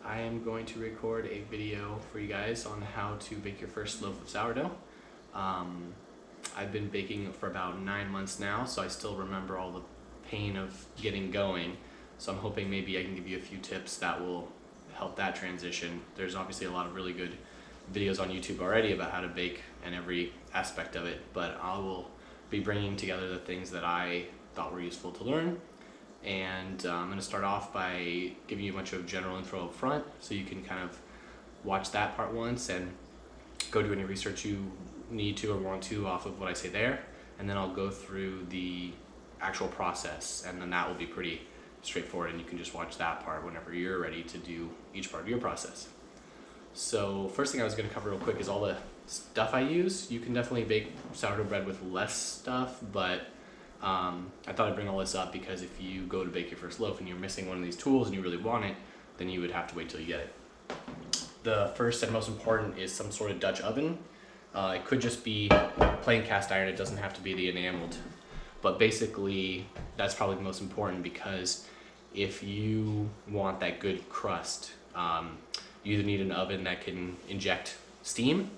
I am going to record a video for you guys on how to bake your first loaf of sourdough. I've been baking for about 9 months now, so I still remember all the pain of getting going. So I'm hoping maybe I can give you a few tips that will help that transition. There's obviously a lot of really good videos on YouTube already about how to bake and every aspect of it, but I will be bringing together the things that I thought were useful to learn. And I'm going to start off by giving you a bunch of general info up front so you can kind of watch that part once and go do any research you need to or want to off of what I say there, and then I'll go through the actual process, and then that will be pretty straightforward and you can just watch that part whenever you're ready to do each part of your process. So first thing I was going to cover real quick is all the stuff I use. You can definitely bake sourdough bread with less stuff, but I thought I'd bring all this up because if you go to bake your first loaf and you're missing one of these tools and you really want it, then you would have to wait till you get it. The first and most important is some sort of Dutch oven. It could just be plain cast iron, it doesn't have to be the enameled. But basically, that's probably the most important because if you want that good crust, you either need an oven that can inject steam,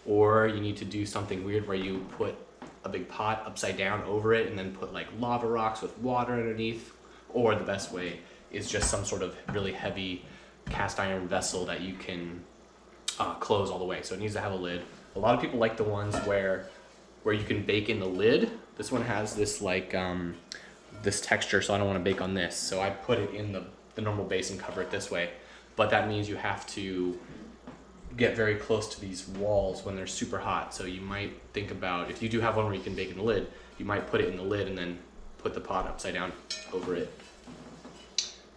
or you need to do something weird where you put a big pot upside down over it and then put like lava rocks with water underneath, or the best way is just some sort of really heavy cast iron vessel that you can close all the way. So it needs to have a lid. A lot of people like the ones where you can bake in the lid. This one has this like this texture, so I don't want to bake on this, so I put it in the normal base and cover it this way. But that means you have to get very close to these walls when they're super hot. So you might think about, if you do have one where you can bake in the lid, you might put it in the lid and then put the pot upside down over it.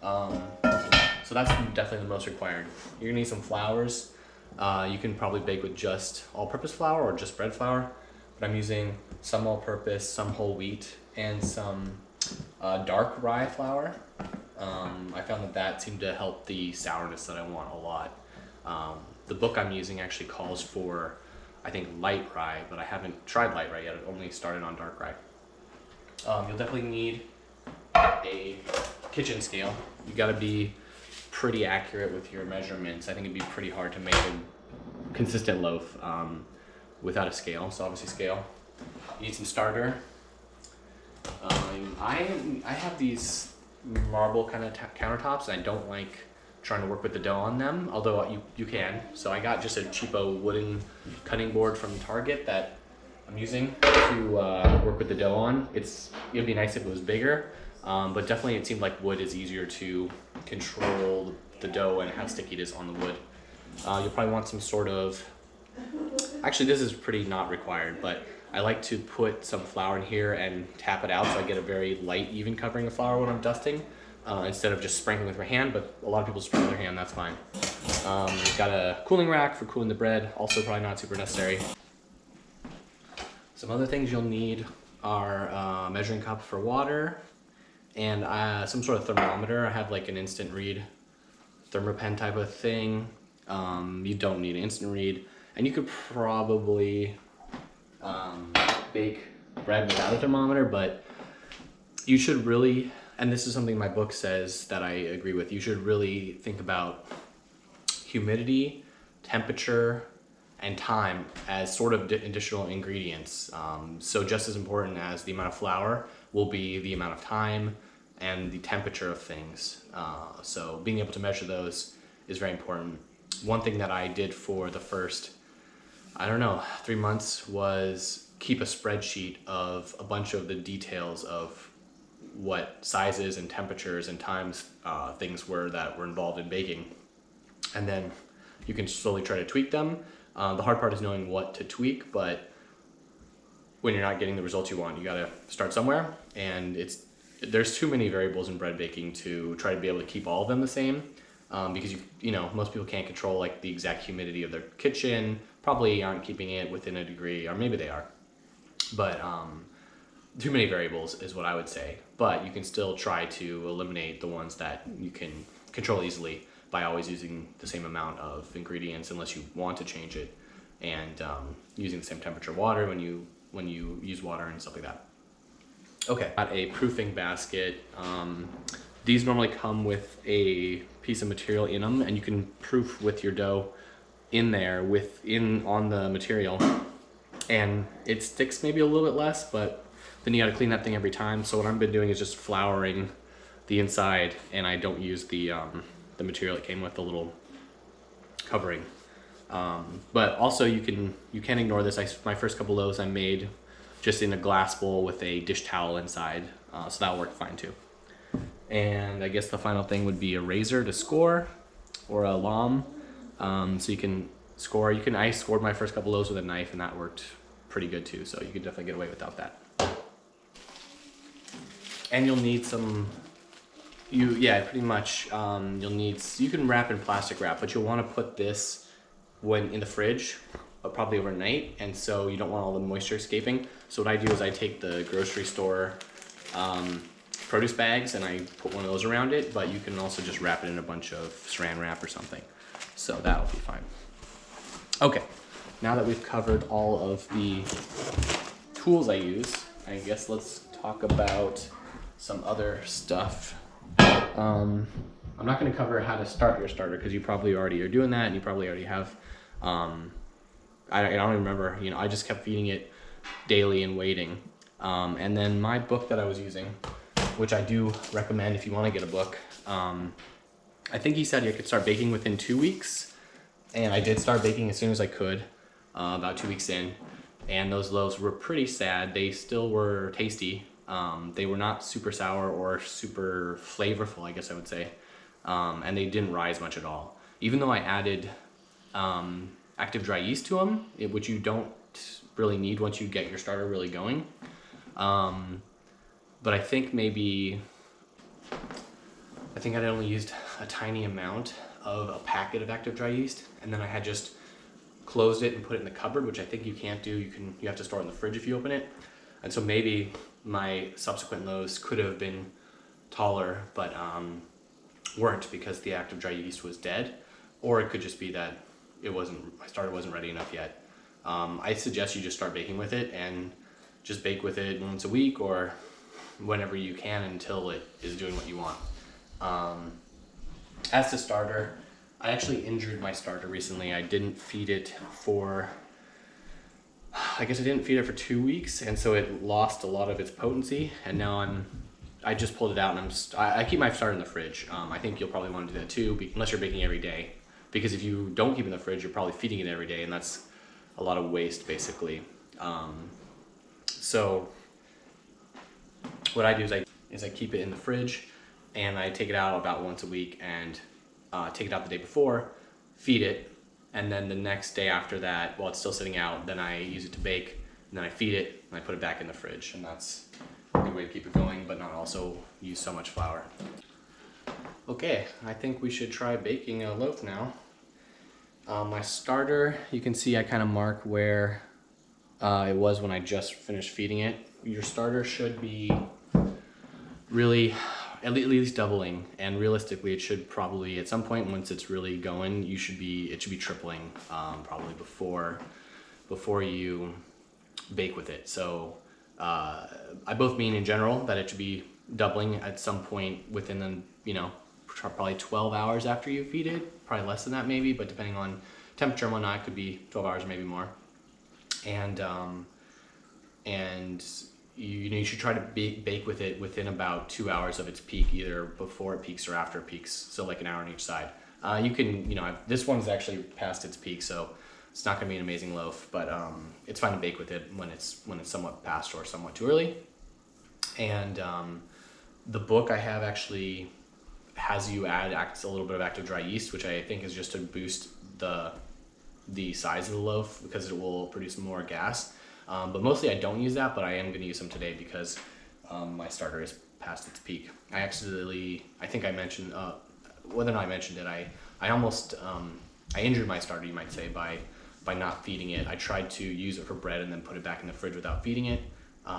So that's definitely the most required. You're gonna need some flours. You can probably bake with just all-purpose flour or just bread flour, but I'm using some all-purpose, some whole wheat, and some dark rye flour. I found that seemed to help the sourness that I want a lot. The book I'm using actually calls for, I think, light rye, but I haven't tried light rye yet. I've only started on dark rye. You'll definitely need a kitchen scale. You gotta be pretty accurate with your measurements. I think it'd be pretty hard to make a consistent loaf without a scale, so obviously scale. You need some starter. I have these marble kind of countertops, and I don't like trying to work with the dough on them, although you can. So I got just a cheapo wooden cutting board from Target that I'm using to work with the dough on. It'd be nice if it was bigger, but definitely it seemed like wood is easier to control the dough and how sticky it is on the wood. You'll probably want some sort of, actually this is pretty not required, but I like to put some flour in here and tap it out so I get a very light, even covering of flour when I'm dusting, instead of just sprinkling with my hand, but a lot of people sprinkle with their hand, that's fine. Got a cooling rack for cooling the bread, also probably not super necessary. Some other things you'll need are a measuring cup for water and some sort of thermometer. I have like an instant read thermopen type of thing. You don't need an instant read, and you could probably bake bread without a thermometer, but you should really, and this is something my book says that I agree with, you should really think about humidity, temperature, and time as sort of additional ingredients. So just as important as the amount of flour will be the amount of time and the temperature of things. So being able to measure those is very important. One thing that I did for the first, 3 months was keep a spreadsheet of a bunch of the details of what sizes and temperatures and times things were that were involved in baking. And then you can slowly try to tweak them. The hard part is knowing what to tweak, but when you're not getting the results you want, you gotta start somewhere, and there's too many variables in bread baking to try to be able to keep all of them the same, because most people can't control like the exact humidity of their kitchen, probably aren't keeping it within a degree, or maybe they are, but too many variables is what I would say. But you can still try to eliminate the ones that you can control easily by always using the same amount of ingredients unless you want to change it, and using the same temperature water when you use water and stuff like that. Okay, got a proofing basket. These normally come with a piece of material in them, and you can proof with your dough in there on the material, and it sticks maybe a little bit less, but then you got to clean that thing every time. So what I've been doing is just flouring the inside, and I don't use the material that came with the little covering. But also you can ignore this. My first couple loaves I made just in a glass bowl with a dish towel inside, so that worked fine too. And I guess the final thing would be a razor to score, or a lom, so you can score. I scored my first couple loaves with a knife, and that worked pretty good too, so you could definitely get away without that. And you'll need pretty much, you can wrap in plastic wrap, but you'll want to put this in the fridge, probably overnight, and so you don't want all the moisture escaping. So what I do is I take the grocery store produce bags and I put one of those around it, but you can also just wrap it in a bunch of saran wrap or something. So that'll be fine. Okay, now that we've covered all of the tools I use, I guess let's talk about some other stuff. I'm not going to cover how to start your starter because you probably already are doing that, and you probably already have. I don't even remember. I just kept feeding it daily and waiting. And then my book that I was using, which I do recommend if you want to get a book. I think he said you could start baking within 2 weeks, and I did start baking as soon as I could, about 2 weeks in. And those loaves were pretty sad. They still were tasty. They were not super sour or super flavorful, I guess I would say. And they didn't rise much at all. Even though I added active dry yeast to them, which you don't really need once you get your starter really going. But I think I had only used a tiny amount of a packet of active dry yeast, and then I had just closed it and put it in the cupboard, which I think you can't do. You have to store it in the fridge if you open it. And so maybe my subsequent loaves could have been taller, but weren't because the active dry yeast was dead, or it could just be that my starter wasn't ready enough yet. I suggest you just start baking with it and just bake with it once a week or whenever you can until it is doing what you want. As to starter, I actually injured my starter recently. I didn't feed it for 2 weeks, and so it lost a lot of its potency, and now I just pulled it out, and I keep my starter in the fridge. I think you'll probably want to do that too, unless you're baking every day, because if you don't keep it in the fridge, you're probably feeding it every day, and that's a lot of waste basically. So what I do is I keep it in the fridge, and I take it out about once a week, and take it out the day before, feed it, and then the next day after that, while it's still sitting out, then I use it to bake, and then I feed it, and I put it back in the fridge, and that's a good way to keep it going, but not also use so much flour. Okay, I think we should try baking a loaf now. My starter, you can see I kind of mark where it was when I just finished feeding it. Your starter should be really at least doubling, and realistically it should probably at some point once it's really going, it should be tripling probably before you bake with it. So I both mean in general that it should be doubling at some point within probably 12 hours after you feed it, probably less than that maybe, but depending on temperature and whatnot, it could be 12 hours, maybe more. And you should try to bake with it within about 2 hours of its peak, either before it peaks or after it peaks, so like an hour on each side. This one's actually past its peak, so it's not going to be an amazing loaf, but it's fine to bake with it when it's somewhat past or somewhat too early. And the book I have actually has you add a little bit of active dry yeast, which I think is just to boost the size of the loaf because it will produce more gas. But mostly I don't use that, but I am going to use some today because my starter is past its peak. I think I mentioned, whether or not I mentioned it, I almost I injured my starter, you might say, by not feeding it. I tried to use it for bread and then put it back in the fridge without feeding it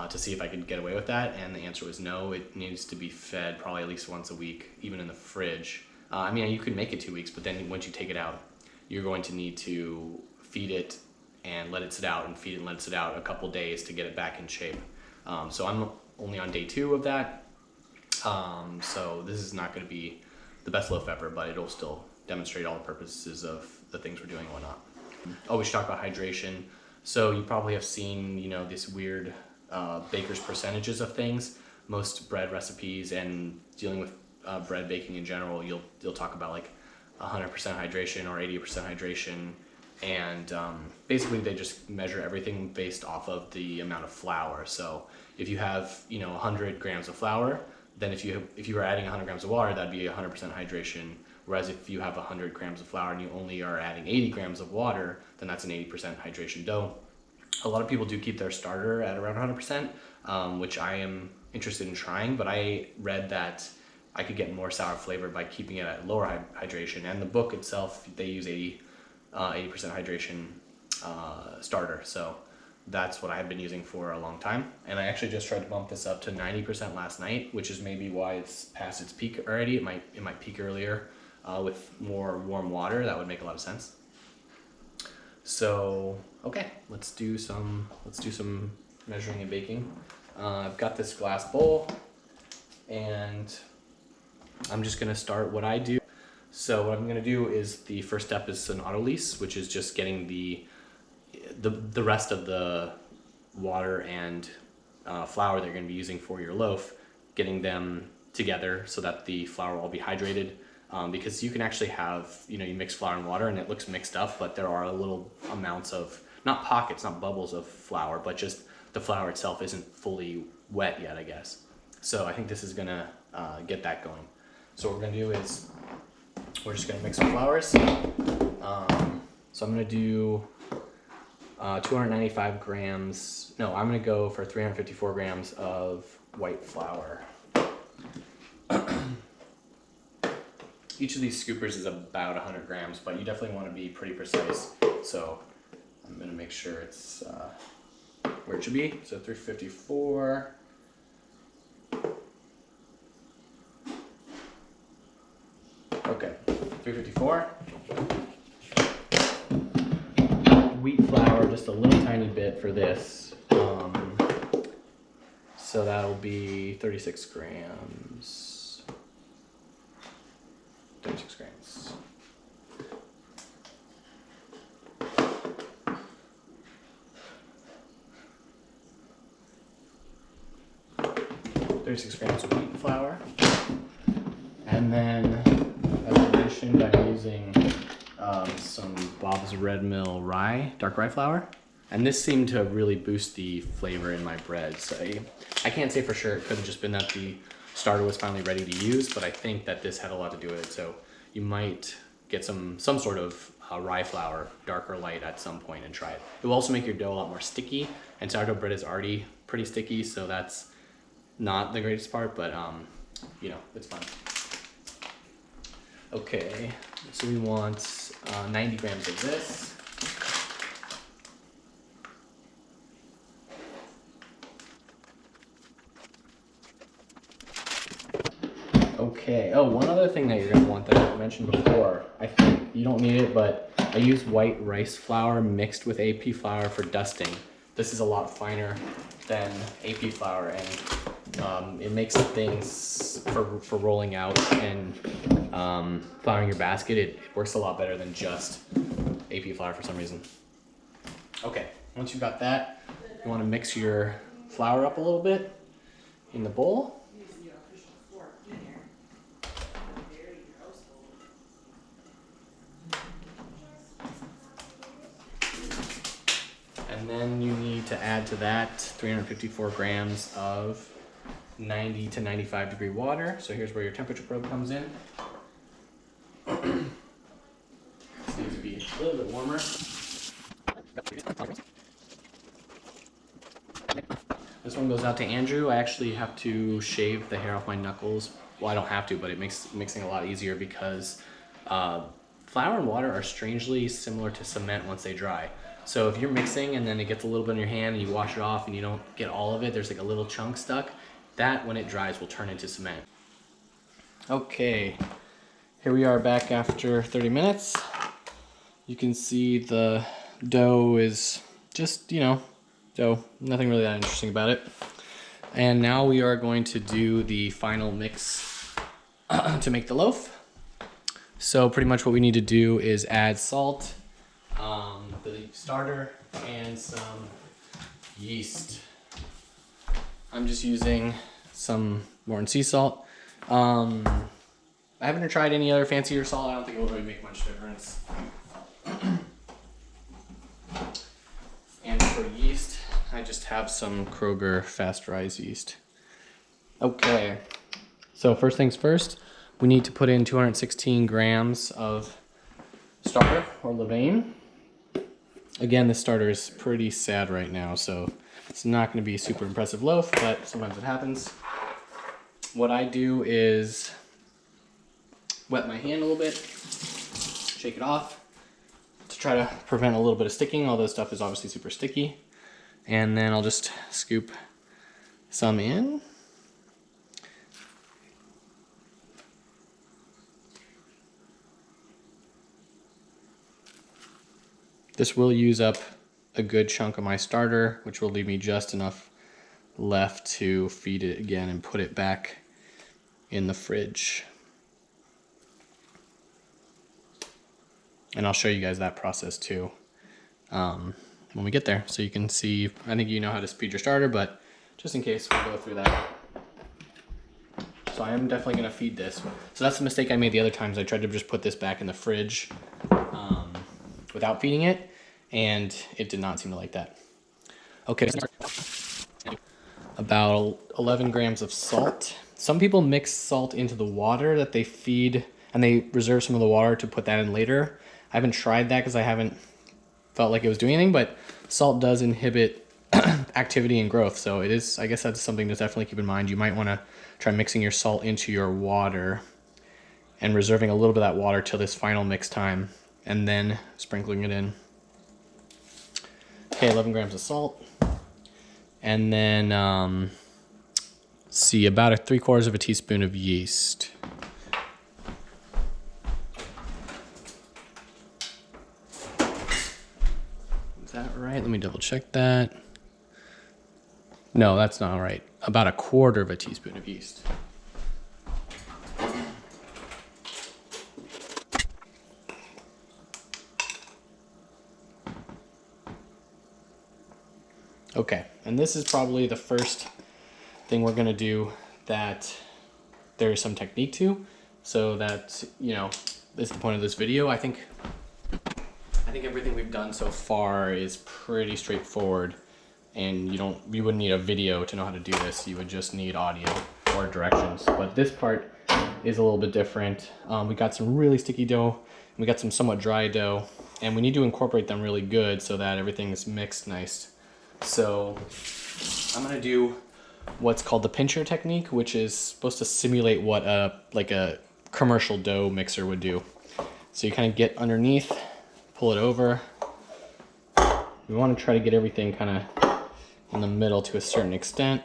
to see if I could get away with that, and the answer was no. It needs to be fed probably at least once a week, even in the fridge. You could make it 2 weeks, but then once you take it out, you're going to need to feed it and let it sit out, and feed it and let it sit out a couple days to get it back in shape. So I'm only on day 2 of that. So this is not going to be the best loaf ever, but it'll still demonstrate all the purposes of the things we're doing and whatnot. Oh, we should talk about hydration. So you probably have seen, you know, this weird baker's percentages of things. Most bread recipes and dealing with bread baking in general, you'll talk about like 100% hydration or 80% hydration, and basically they just measure everything based off of the amount of flour. So if you have, you know, 100 grams of flour, then if you were adding 100 grams of water, that'd be 100% hydration. Whereas if you have 100 grams of flour and you only are adding 80 grams of water, then that's an 80% hydration dough. A lot of people do keep their starter at around 100%, which I am interested in trying, but I read that I could get more sour flavor by keeping it at lower hydration. And the book itself, they use 80% hydration starter. So that's what I've been using for a long time. And I actually just tried to bump this up to 90% last night, which is maybe why it's past its peak already. It might peak earlier with more warm water. That would make a lot of sense. So, okay, let's do some measuring and baking. I've got this glass bowl, and I'm just gonna start what I do. So what I'm gonna do is, the first step is an autolyse, which is just getting the rest of the water and flour that you're gonna be using for your loaf, getting them together so that the flour will all be hydrated. Because you can actually have, you know, you mix flour and water and it looks mixed up, but there are little amounts of, not pockets, not bubbles of flour, but just the flour itself isn't fully wet yet, I guess. So I think this is gonna get that going. So what we're gonna do is, we're just gonna mix some flours. So I'm gonna do 295 grams, no, I'm gonna go for 354 grams of white flour. Each of these scoopers is about 100 grams, but you definitely want to be pretty precise. So I'm going to make sure it's where it should be. So 354. Okay, 354. Wheat flour, just a little tiny bit for this. So that'll be 36 grams. 36 grams. of wheat flour. And then, as I mentioned, I'm using some Bob's Red Mill rye, dark rye flour. And this seemed to really boost the flavor in my bread. So I can't say for sure. It could have just been that the starter was finally ready to use, but I think that this had a lot to do with it. So you might get some sort of rye flour, dark or light, at some point and try it. It will also make your dough a lot more sticky, and sourdough bread is already pretty sticky, so that's not the greatest part, but you know, it's fun. Okay, so we want 90 grams of this. Okay, oh, one other thing that you're going to want that I mentioned before, I think you don't need it, but I use white rice flour mixed with AP flour for dusting. This is a lot finer than AP flour, and it makes things for rolling out and flouring your basket. It works a lot better than just AP flour for some reason. Okay, once you've got that, you want to mix your flour up a little bit in the bowl. And then you need to add to that 354 grams of 90 to 95 degree water. So here's where your temperature probe comes in. This needs to be a little bit warmer. This one goes out to Andrew. I actually have to shave the hair off my knuckles. Well, I don't have to, but it makes mixing a lot easier because flour and water are strangely similar to cement once they dry. So if you're mixing and then it gets a little bit in your hand and you wash it off and you don't get all of it, there's like a little chunk stuck, that when it dries will turn into cement. Okay, here we are back after 30 minutes. You can see the dough is just, you know, dough. Nothing really that interesting about it. And now we are going to do the final mix to make the loaf. So pretty much what we need to do is add salt, the starter, and some yeast. I'm just using some Morton sea salt. I haven't tried any other fancier salt. I don't think it will really make much difference. And for yeast, I just have some Kroger fast rise yeast. Okay, so first things first, we need to put in 216 grams of starter or levain. Again, this starter is pretty sad right now, so it's not going to be a super impressive loaf, but sometimes it happens. What I do is wet my hand a little bit, shake it off to try to prevent a little bit of sticking, although stuff is obviously super sticky. And then I'll just scoop some in. This will use up a good chunk of my starter, which will leave me just enough left to feed it again and put it back in the fridge. And I'll show you guys that process too when we get there, so you can see. I think you know how to speed your starter, but just in case, we'll go through that. So I am definitely going to feed this. So that's the mistake I made the other times. I tried to just put this back in the fridge without feeding it, and it did not seem to like that. Okay, about 11 grams of salt. Some people mix salt into the water that they feed, and they reserve some of the water to put that in later. I haven't tried that because I haven't felt like it was doing anything, but salt does inhibit activity and growth, so it is, I guess that's something to definitely keep in mind. You might want to try mixing your salt into your water and reserving a little bit of that water till this final mix time, and then sprinkling it in. Okay, 11 grams of salt. And then, see, about 3/4 of a teaspoon of yeast. Is that right? Let me double check that. No, that's not right. About 1/4 of a teaspoon of yeast. Okay, and this is probably the first thing we're gonna do that there is some technique to, so that, you know, this is the point of this video. I think everything we've done so far is pretty straightforward, and you wouldn't need a video to know how to do this. You would just need audio or directions. But this part is a little bit different. We got some really sticky dough, and we got some somewhat dry dough, and we need to incorporate them really good so that everything is mixed nice. So I'm gonna do what's called the pincher technique, which is supposed to simulate what like a commercial dough mixer would do. So you kind of get underneath, pull it over. We want to try to get everything kind of in the middle to a certain extent.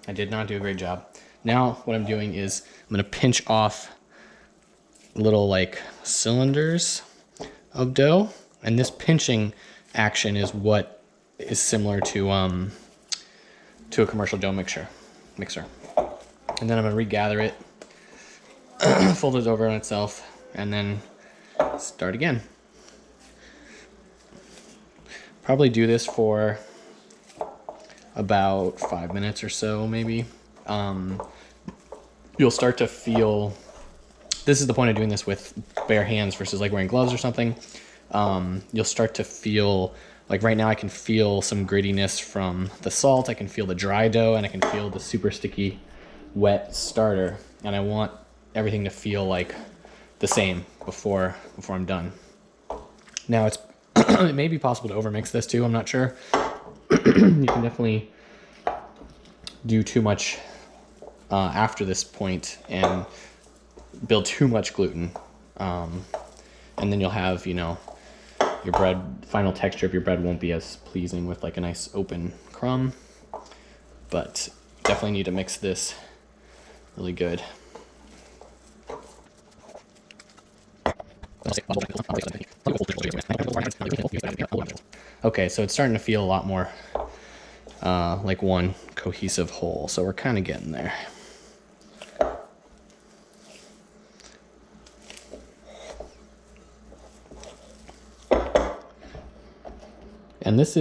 I did not do a great job. Now what I'm doing is I'm gonna pinch off little like cylinders of dough, and this pinching action is what is similar to a commercial dough mixer. And then I'm gonna regather it, fold it over on itself, and then start again. Probably do this for about 5 minutes or so, maybe. You'll start to feel, this is the point of doing this with bare hands versus like wearing gloves or something. You'll start to feel, like right now I can feel some grittiness from the salt, I can feel the dry dough, and I can feel the super sticky wet starter. And I want everything to feel like the same before I'm done. Now it's it may be possible to overmix this too, I'm not sure. You can definitely do too much after this point and build too much gluten. And then you'll have, you know, your bread, final texture of your bread won't be as pleasing with like a nice open crumb. But definitely need to mix this really good. Okay, so it's starting to feel a lot more like one cohesive whole. So we're kind of getting there. And this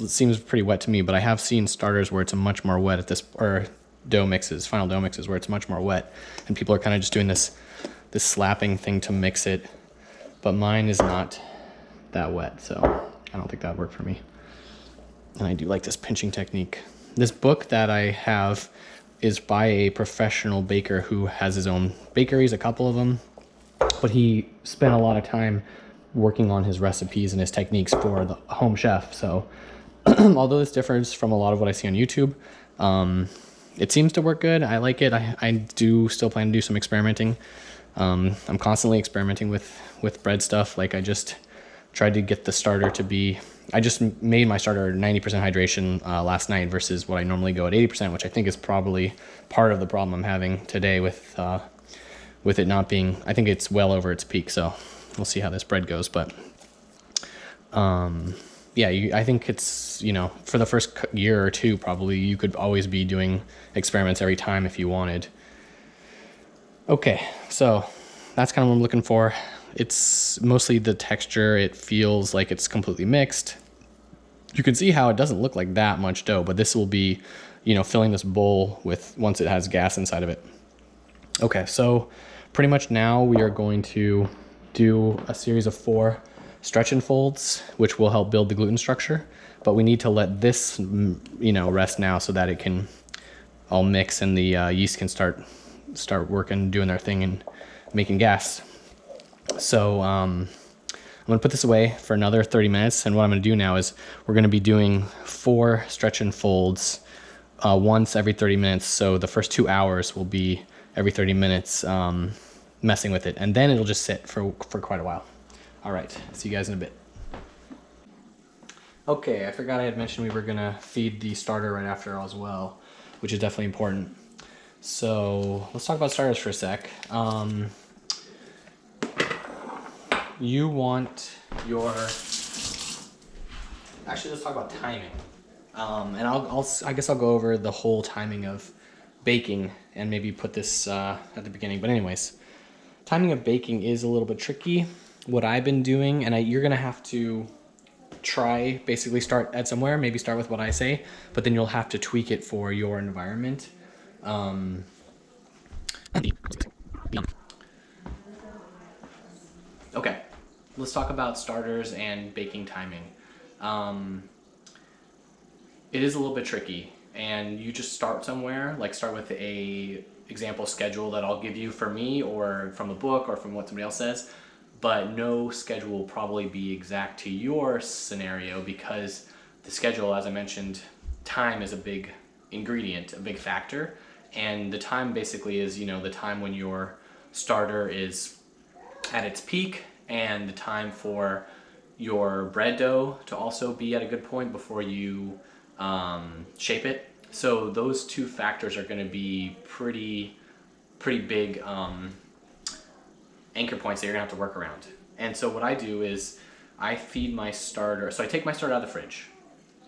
seems pretty wet to me, but I have seen starters where it's a much more wet at this, or dough mixes, final dough mixes where it's much more wet, and people are kind of just doing this slapping thing to mix it. But mine is not that wet, so I don't think that would work for me. And I do like this pinching technique. This book that I have is by a professional baker who has his own bakeries, a couple of them, but he spent a lot of time working on his recipes and his techniques for the home chef. So although this differs from a lot of what I see on YouTube, it seems to work good. I like it. I do still plan to do some experimenting. I'm constantly experimenting with bread stuff. Like I just tried to get the starter to be, I just made my starter 90% hydration last night versus what I normally go at 80%, which I think is probably part of the problem I'm having today with it not being, I think it's well over its peak. So we'll see how this bread goes. But yeah, I think it's, you know, for the first year or two, probably you could always be doing experiments every time if you wanted. Okay, so that's kind of what I'm looking for. It's mostly the texture. It feels like it's completely mixed. You can see how it doesn't look like that much dough, but this will be, you know, filling this bowl with, once it has gas inside of it. Okay, so pretty much now we are going to do a series of 4 stretch and folds, which will help build the gluten structure, but we need to let this, you know, rest now so that it can all mix and the yeast can start working, doing their thing and making gas. So I'm gonna put this away for another 30 minutes, and what I'm gonna do now is we're gonna be doing 4 stretch and folds once every 30 minutes. So the first 2 hours will be every 30 minutes messing with it, and then it'll just sit for quite a while. All right, see you guys in a bit. Okay, I forgot I had mentioned we were gonna feed the starter right after as well, which is definitely important. So let's talk about starters for a sec. You want your, actually let's talk about timing. And I guess I'll go over the whole timing of baking and maybe put this at the beginning. But anyways, timing of baking is a little bit tricky. What I've been doing, and you're gonna have to try, basically start at somewhere, maybe start with what I say, but then you'll have to tweak it for your environment. Okay, let's talk about starters and baking timing. It is a little bit tricky, and you just start somewhere, like start with a example schedule that I'll give you for me or from a book or from what somebody else says, but no schedule will probably be exact to your scenario because the schedule, as I mentioned, time is a big ingredient, a big factor, and the time basically is, you know, the time when your starter is at its peak and the time for your bread dough to also be at a good point before you shape it. So those 2 factors are going to be pretty big anchor points that you're gonna have to work around. And so what I do is I feed my starter, so I take my starter out of the fridge,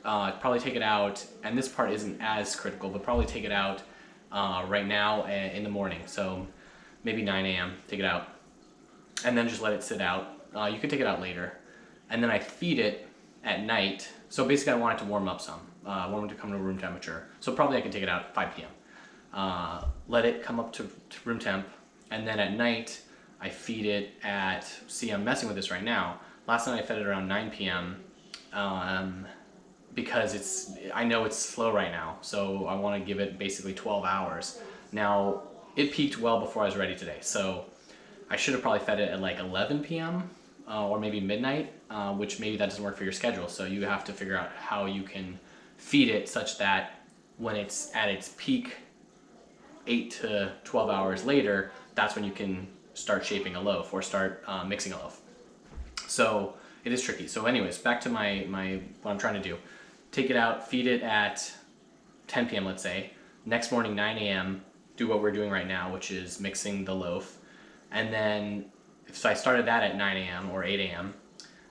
probably take it out, and this part isn't as critical, but probably take it out right now in the morning, so maybe 9 a.m. take it out, and then just let it sit out. You can take it out later, and then I feed it at night. So basically I want it to warm up some, want it to come to room temperature, so probably I can take it out at 5 p.m. Let it come up to room temp, and then at night I feed it at, see, I'm messing with this right now. Last night I fed it around 9 p.m. Because I know it's slow right now, so I want to give it basically 12 hours. Now, it peaked well before I was ready today, so I should have probably fed it at like 11 p.m. Or maybe midnight, which maybe that doesn't work for your schedule, so you have to figure out how you can feed it such that when it's at its peak 8 to 12 hours later, that's when you can start shaping a loaf or start mixing a loaf. So it is tricky. So anyways, back to my what I'm trying to do. Take it out, feed it at 10 p.m. let's say. Next morning, 9 a.m., do what we're doing right now, which is mixing the loaf. And then if I started that at 9 a.m. or 8 a.m.,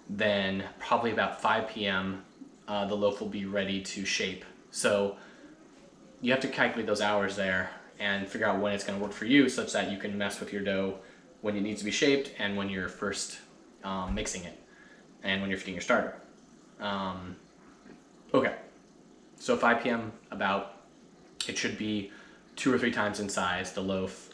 then probably about 5 p.m. The loaf will be ready to shape. So you have to calculate those hours there and figure out when it's going to work for you, such that you can mess with your dough when it needs to be shaped and when you're first mixing it and when you're feeding your starter. Okay, so 5 p.m. about, it should be 2 or 3 times in size, the loaf,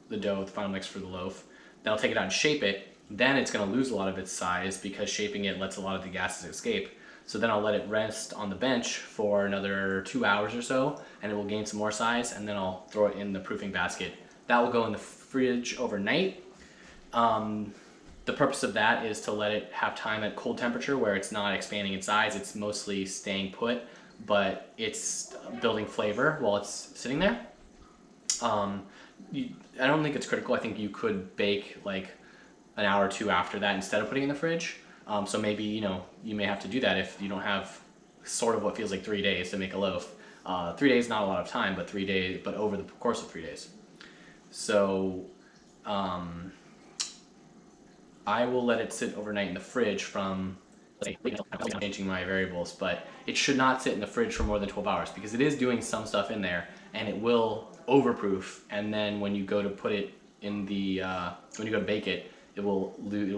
the dough, the final mix for the loaf. Then I'll take it out and shape it. Then it's going to lose a lot of its size because shaping it lets a lot of the gases escape. So then I'll let it rest on the bench for another 2 hours or so, and it will gain some more size, and then I'll throw it in the proofing basket. That will go in the fridge overnight. The purpose of that is to let it have time at cold temperature where it's not expanding in size, it's mostly staying put, but it's building flavor while it's sitting there. I don't think it's critical. I think you could bake like an hour or 2 after that instead of putting it in the fridge. So maybe, you may have to do that if you don't have sort of what feels like 3 days to make a loaf. 3 days is not a lot of time, but 3 days, but over the course of 3 days. So I will let it sit overnight in the fridge from, I'm changing my variables, but it should not sit in the fridge for more than 12 hours because it is doing some stuff in there, and it will overproof. And then when you go to put it in the, when you go to bake it, it will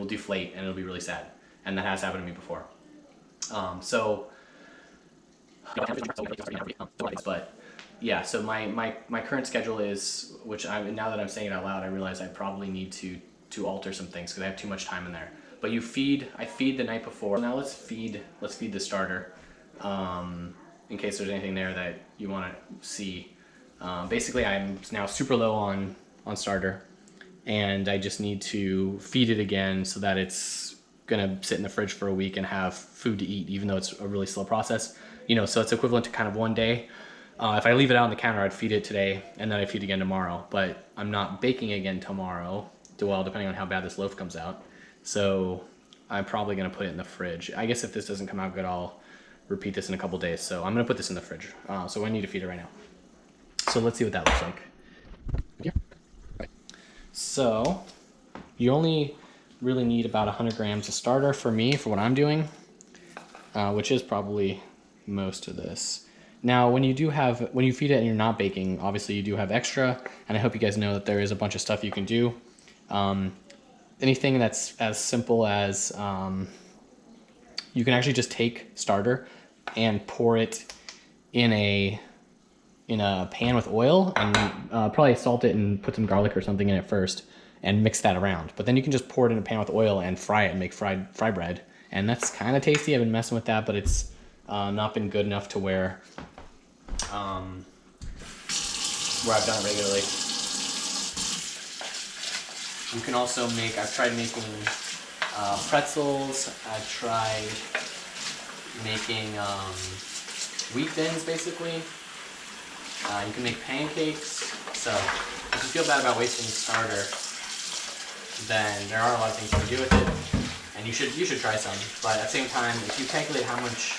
deflate and it'll be really sad. And that has happened to me before. But yeah, so my current schedule is, which now that I'm saying it out loud, I realize I probably need to alter some things because I have too much time in there. But I feed the night before. Now let's feed the starter, in case there's anything there that you want to see. Basically, I'm now super low on starter, and I just need to feed it again so that it's gonna sit in the fridge for a week and have food to eat, even though it's a really slow process. So it's equivalent to kind of 1 day. If I leave it out on the counter, I'd feed it today and then I feed again tomorrow. But I'm not baking again tomorrow, well, depending on how bad this loaf comes out. So I'm probably gonna put it in the fridge. I guess if this doesn't come out good, I'll repeat this in a couple days. So I'm gonna put this in the fridge. So I need to feed it right now. So let's see what that looks like. Yeah. So you only really need about 100 grams of starter for me, for what I'm doing, which is probably most of this. Now, when you feed it and you're not baking, obviously you do have extra, and I hope you guys know that there is a bunch of stuff you can do. Anything that's as simple as, you can actually just take starter and pour it in a pan with oil, and probably salt it and put some garlic or something in it first and mix that around. But then you can just pour it in a pan with oil and fry it and make fry bread. And that's kind of tasty. I've been messing with that, but it's not been good enough to where I've done it regularly. You can also I've tried making pretzels. I've tried making wheat thins, basically. You can make pancakes. So if you feel bad about wasting starter, then there are a lot of things you can do with it, and you should try some. But at the same time, if you calculate how much,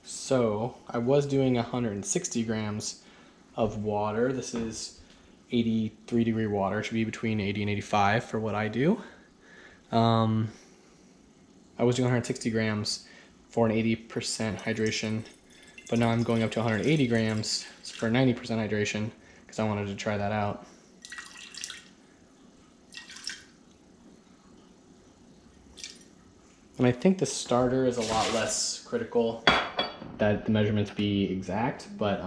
so I was doing 160 grams of water. This is 83-degree water. It should be between 80 and 85 for what I do. I was doing 160 grams for an 80% hydration, but now I'm going up to 180 grams for 90% hydration because I wanted to try that out. And I think the starter is a lot less critical that the measurements be exact, but